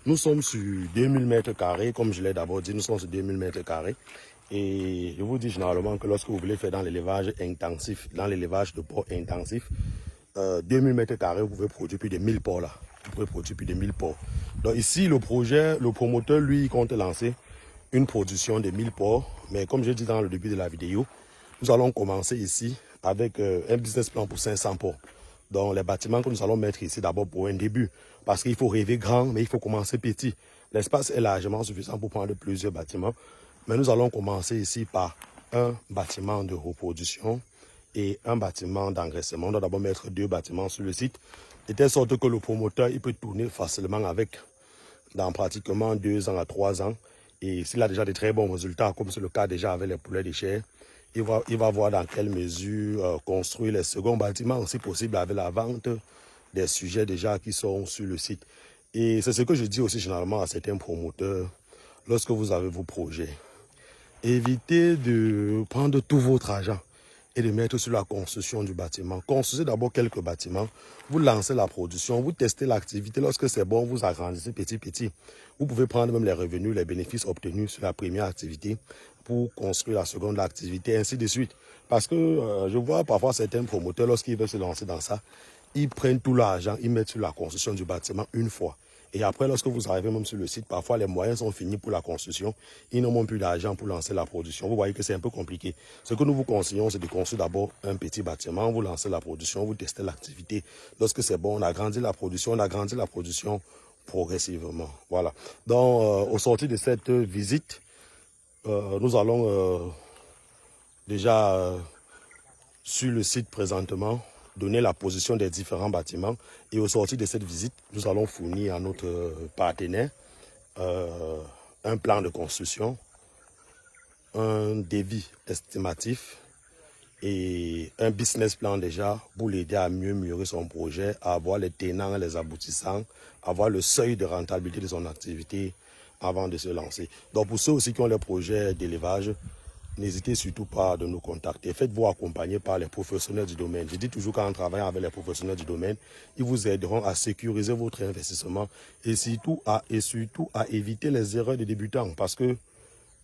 Nous sommes sur 2000 mètres carrés, comme je l'ai d'abord dit, nous sommes sur 2000 mètres carrés. Et je vous dis généralement que lorsque vous voulez faire dans l'élevage intensif, dans l'élevage de porcs intensif, 2000 mètres carrés, vous pouvez produire plus de 1000 porcs là. Vous pouvez produire plus de 1000 porcs. Donc ici, le projet, le promoteur, lui, il compte lancer une production de 1000 porcs. Mais comme je dis dans le début de la vidéo, nous allons commencer ici avec un business plan pour 500 porcs. Donc les bâtiments que nous allons mettre ici d'abord pour un début. Parce qu'il faut rêver grand, mais il faut commencer petit. L'espace est largement suffisant pour prendre plusieurs bâtiments. Mais nous allons commencer ici par un bâtiment de reproduction et un bâtiment d'engraissement. On doit d'abord mettre 2 bâtiments sur le site, de telle sorte que le promoteur il peut tourner facilement avec dans pratiquement 2 ans à 3 ans. Et s'il a déjà de très bons résultats, comme c'est le cas déjà avec les poulets de chair, il va voir dans quelle mesure construire les seconds bâtiments, si possible avec la vente des sujets déjà qui sont sur le site. Et c'est ce que je dis aussi généralement à certains promoteurs lorsque vous avez vos projets. Évitez de prendre tout votre argent et de mettre sur la construction du bâtiment. Construisez d'abord quelques bâtiments, vous lancez la production, vous testez l'activité. Lorsque c'est bon, vous agrandissez petit. Vous pouvez prendre même les revenus, les bénéfices obtenus sur la première activité pour construire la seconde activité, ainsi de suite. Parce que je vois parfois certains promoteurs, lorsqu'ils veulent se lancer dans ça, ils prennent tout l'argent, ils mettent sur la construction du bâtiment une fois. Et après, lorsque vous arrivez même sur le site, parfois les moyens sont finis pour la construction. Ils n'ont même plus d'argent pour lancer la production. Vous voyez que c'est un peu compliqué. Ce que nous vous conseillons, c'est de construire d'abord un petit bâtiment. Vous lancez la production, vous testez l'activité. Lorsque c'est bon, on agrandit la production progressivement. Voilà. Donc, au sortir de cette visite, nous allons déjà sur le site présentement donner la position des différents bâtiments. Et au sortir de cette visite, nous allons fournir à notre partenaire un plan de construction, un devis estimatif et un business plan déjà pour l'aider à mieux mûrir son projet, à avoir les tenants et les aboutissants, avoir le seuil de rentabilité de son activité avant de se lancer. Donc pour ceux aussi qui ont les projets d'élevage, n'hésitez surtout pas de nous contacter. Faites-vous accompagner par les professionnels du domaine. Je dis toujours qu'en travaillant avec les professionnels du domaine, ils vous aideront à sécuriser votre investissement et surtout à éviter les erreurs des débutants. Parce que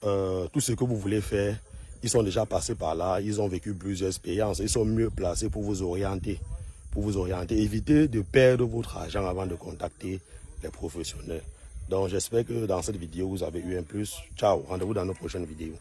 tout ce que vous voulez faire, ils sont déjà passés par là, ils ont vécu plusieurs expériences, ils sont mieux placés pour vous orienter. Évitez de perdre votre argent avant de contacter les professionnels. Donc j'espère que dans cette vidéo, vous avez eu un plus. Ciao, rendez-vous dans nos prochaines vidéos.